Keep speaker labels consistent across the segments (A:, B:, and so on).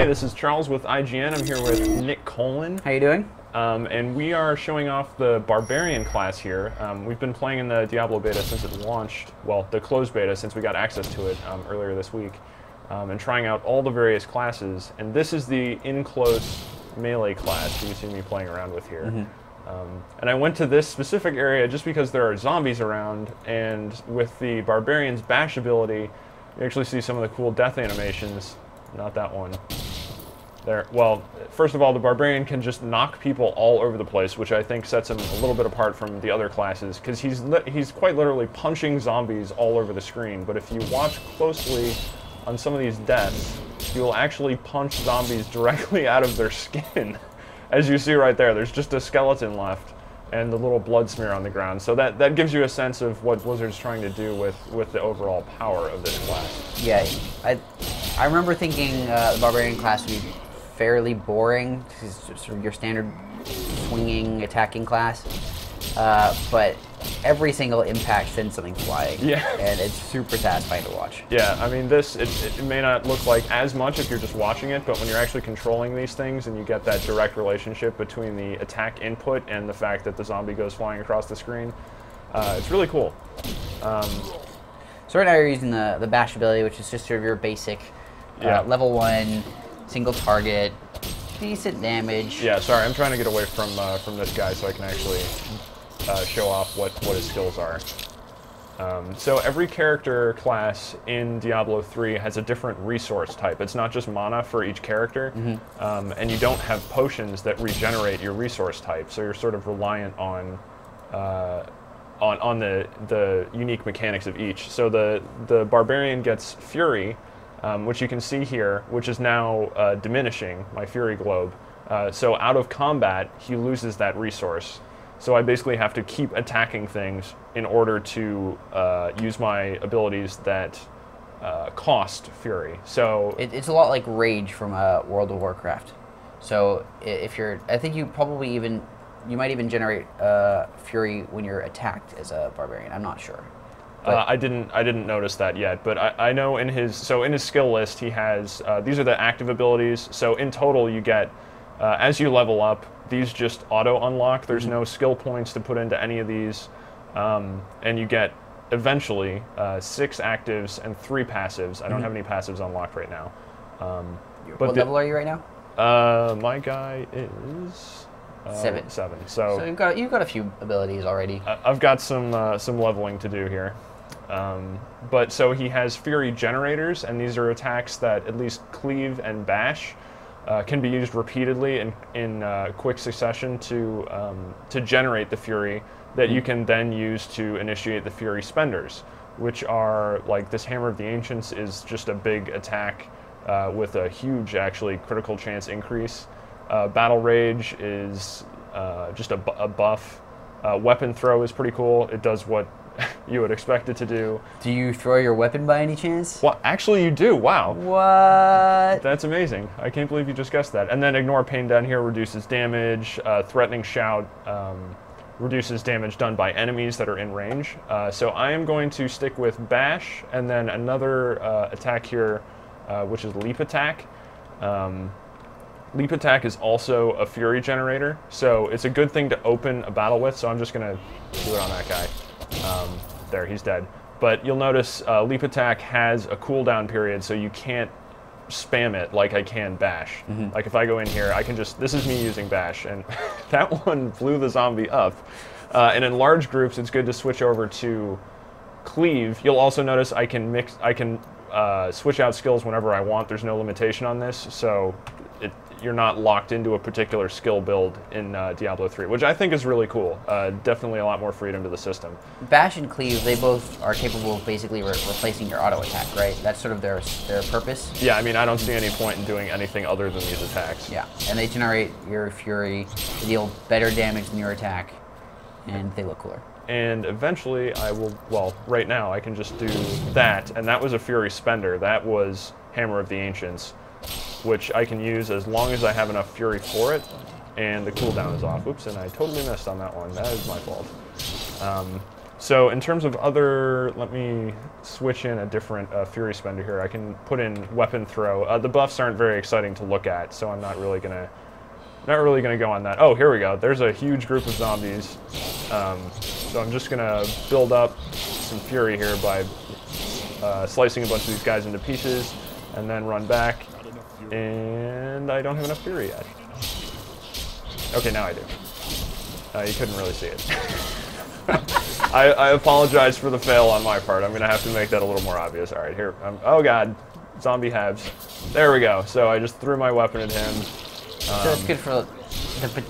A: Hey, this is Charles with IGN. I'm here with Nick Colin.
B: How you doing?
A: And we are showing off the Barbarian class here. We've been playing in the Diablo beta since it launched, well, the closed beta since we got access to it earlier this week, and trying out all the various classes. And this is the in-close melee class you see me playing around with here. And I went to this specific area just because there are zombies around, and with the Barbarian's bash ability, you actually see some of the cool death animations. Not that one. There. Well, first of all, the Barbarian can just knock people all over the place, which I think sets him a little bit apart from the other classes, because he's quite literally punching zombies all over the screen. But if you watch closely on some of these deaths, you will actually punch zombies directly out of their skin. As you see right there, there's just a skeleton left and the little blood smear on the ground. So that gives you a sense of what Blizzard's trying to do with the overall power of this class.
B: Yeah, I remember thinking the Barbarian class would be fairly boring. This is sort of your standard swinging, attacking class. But every single impact sends something flying.
A: Yeah.
B: And it's super satisfying to watch.
A: Yeah, I mean, it may not look like as much if you're just watching it, but when you're actually controlling these things and you get that direct relationship between the attack input and the fact that the zombie goes flying across the screen, it's really cool.
B: So right now you're using the bash ability, which is just sort of your basic level 1, single target, decent damage.
A: Yeah, sorry, I'm trying to get away from this guy so I can actually show off what his skills are. So every character class in Diablo 3 has a different resource type. It's not just mana for each character, and you don't have potions that regenerate your resource type, so you're sort of reliant on the unique mechanics of each. So the Barbarian gets Fury, which you can see here, which is now diminishing, my Fury globe. So out of combat, he loses that resource. So I basically have to keep attacking things in order to use my abilities that cost Fury. So
B: it's a lot like Rage from World of Warcraft. So if you're, I think you might even generate Fury when you're attacked as a Barbarian. I'm not sure.
A: I didn't notice that yet, but I know in his skill list he has these are the active abilities. So in total you get as you level up, these just auto unlock. There's no skill points to put into any of these, and you get eventually 6 actives and 3 passives. I don't have any passives unlocked right now.
B: What level are you right now?
A: My guy is
B: 7.
A: 7.
B: So you've got a few abilities already.
A: I've got some leveling to do here. But so he has Fury generators, and these are attacks that at least cleave and bash can be used repeatedly in quick succession to generate the Fury that you can then use to initiate the Fury Spenders, which are like this Hammer of the Ancients is just a big attack with a huge, actually, critical chance increase. Battle Rage is just a buff. Weapon Throw is pretty cool. It does what you would expect it to do.
B: Do you throw your weapon by any chance?
A: Well, actually you do. Wow.
B: What?
A: That's amazing. I can't believe you just guessed that. And then Ignore Pain down here reduces damage. Threatening Shout reduces damage done by enemies that are in range. So I am going to stick with Bash, and then another attack here, which is Leap Attack. Leap Attack is also a Fury generator, so it's a good thing to open a battle with, so I'm just going to do it on that guy. There, he's dead. But you'll notice Leap Attack has a cooldown period, so you can't spam it like I can Bash. Like if I go in here, I can just, this is me using Bash, and that one blew the zombie up. And in large groups, it's good to switch over to Cleave. You'll also notice I can switch out skills whenever I want. There's no limitation on this, so you're not locked into a particular skill build in Diablo 3, which I think is really cool. Definitely a lot more freedom to the system.
B: Bash and Cleave, they both are capable of basically replacing your auto attack, right? That's sort of their purpose.
A: Yeah, I mean, I don't see any point in doing anything other than these attacks.
B: Yeah, and they generate your Fury, they deal better damage than your attack, and they look cooler.
A: And eventually I will, well, right now I can just do that, and that was a Fury Spender. That was Hammer of the Ancients, which I can use as long as I have enough Fury for it, and the cooldown is off. Oops, and I totally missed on that one. That is my fault. So in terms of other, let me switch in a different Fury Spender here. I can put in Weapon Throw. The buffs aren't very exciting to look at, so I'm not really gonna go on that. Oh, here we go. There's a huge group of zombies. So I'm just gonna build up some Fury here by slicing a bunch of these guys into pieces, and then run back. And I don't have enough Fury yet. Okay, now I do. You couldn't really see it. I apologize for the fail on my part. I'm going to have to make that a little more obvious. All right, here. Oh, God. Zombie habs. There we go. So I just threw my weapon at him.
B: So it's good for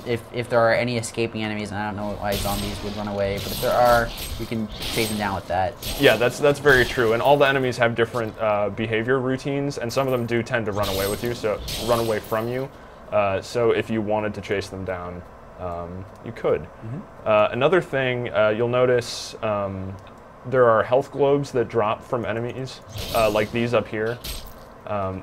B: if there are any escaping enemies, and I don't know why zombies would run away, but if there are, you can chase them down with that.
A: Yeah, that's very true. And all the enemies have different behavior routines, and some of them do tend to run away with you, so run away from you. So if you wanted to chase them down, you could. Another thing, you'll notice there are health globes that drop from enemies, like these up here,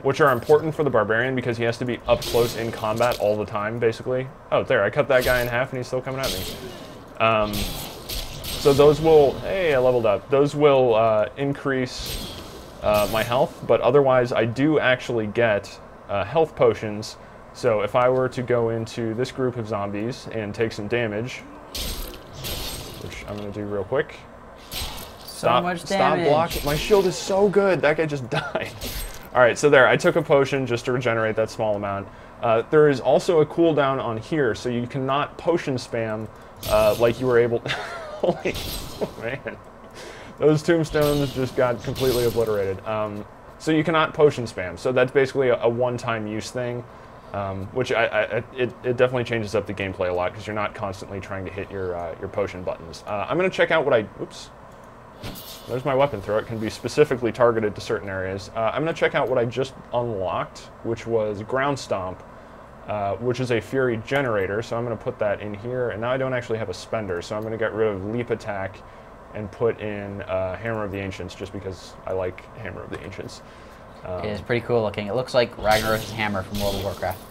A: which are important for the Barbarian because he has to be up close in combat all the time, basically. Oh, there, I cut that guy in half and he's still coming at me. So those will, hey, I leveled up. Those will increase my health, but otherwise I do actually get health potions. So if I were to go into this group of zombies and take some damage, which I'm going to do real quick.
B: So much damage.
A: Stop blocking. My shield is so good. That guy just died. All right, so there. I took a potion just to regenerate that small amount. There is also a cooldown on here, so you cannot potion spam like you were able... Holy man. Those tombstones just got completely obliterated. So you cannot potion spam. So that's basically a one-time use thing. Which it definitely changes up the gameplay a lot because you're not constantly trying to hit your potion buttons. I'm going to check out what I... Oops. There's my weapon throw. It can be specifically targeted to certain areas. I'm going to check out what I just unlocked, which was Ground Stomp, which is a Fury generator. So I'm going to put that in here. And now I don't actually have a spender, so I'm going to get rid of Leap Attack and put in Hammer of the Ancients just because I like Hammer of the Ancients.
B: It is pretty cool looking. It looks like Ragnarok's hammer from World of Warcraft.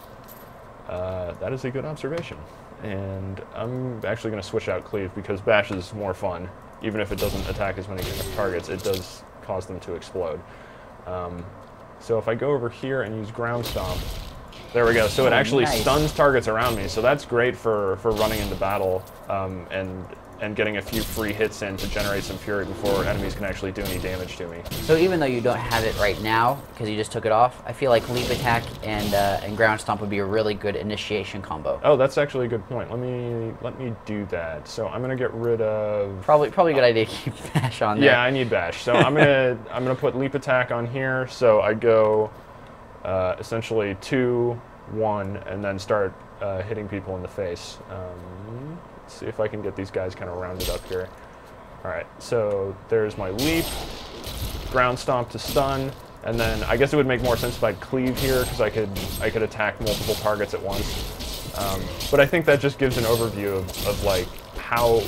A: That is a good observation. And I'm actually going to switch out Cleave because Bash is more fun. Even if it doesn't attack as many targets, it does cause them to explode. So if I go over here and use Ground Stomp, there we go. So it actually stuns targets around me. So that's great for running into battle and getting a few free hits in to generate some Fury before enemies can actually do any damage to me.
B: So even though you don't have it right now, because you just took it off, I feel like Leap Attack and Ground Stomp would be a really good initiation combo.
A: Oh, that's actually a good point. Let me do that. So I'm gonna get rid of...
B: Probably a good idea to keep Bash on there.
A: Yeah, I need Bash. So I'm gonna put Leap Attack on here. So I go essentially 2, 1, and then start hitting people in the face. Let's see if I can get these guys kind of rounded up here. All right, so there's my leap, Ground Stomp to stun, and then I guess it would make more sense if I cleave here because I could attack multiple targets at once. But I think that just gives an overview of like how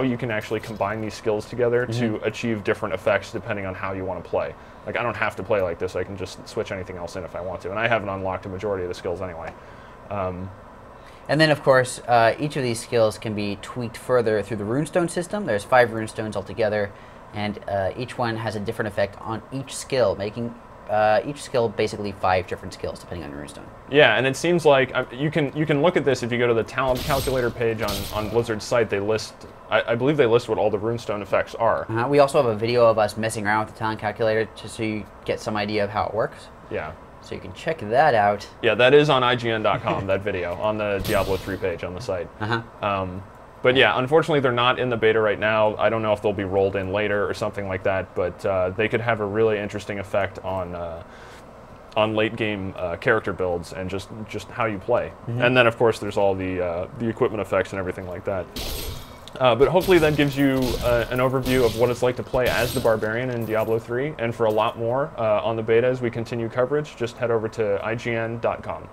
A: you can actually combine these skills together to achieve different effects depending on how you want to play. Like I don't have to play like this; I can just switch anything else in if I want to, and I haven't unlocked a majority of the skills anyway.
B: And then, of course, each of these skills can be tweaked further through the runestone system. There's 5 runestones altogether, and each one has a different effect on each skill, making each skill basically 5 different skills depending on your runestone. Yeah,
A: and it seems like you can look at this if you go to the talent calculator page on Blizzard's site. They list, I believe they list what all the runestone effects are.
B: We also have a video of us messing around with the talent calculator just so you get some idea of how it works.
A: Yeah.
B: So you can check that out.
A: Yeah, that is on IGN.com, that video, on the Diablo 3 page on the site. But yeah, unfortunately they're not in the beta right now. I don't know if they'll be rolled in later or something like that, but they could have a really interesting effect on late game character builds and just how you play. And then of course there's all the equipment effects and everything like that. But hopefully that gives you an overview of what it's like to play as the Barbarian in Diablo 3. And for a lot more on the beta as we continue coverage, just head over to IGN.com.